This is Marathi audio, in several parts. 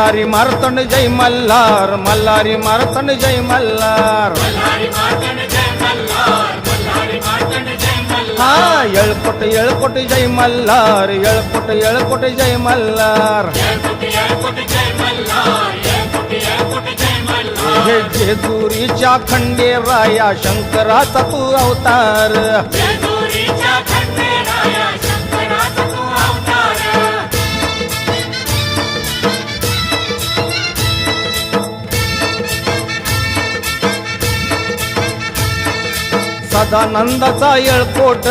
मल्हारी मारतंड जय मल्हार, मल्हारी मारतंड जय मल्हार. हा येळकोट येळकोट जय मल्हार, येळकोट येळकोट जय मल्हार. हे जेजुरीच्या खंडेराया शंकराचा तू अवतार. सदानंदाचा येळकोट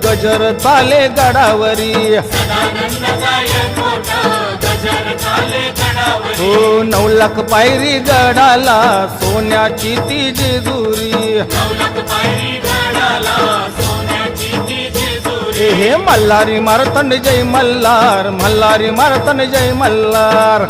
गजर चाले गडावरी. हो 9 लाख पायरी गडाला सोन्याची ती जेजुरी. हे मल्हारी मारतंड जय मल्हार, मल्हारी मारतंड जय मल्हार.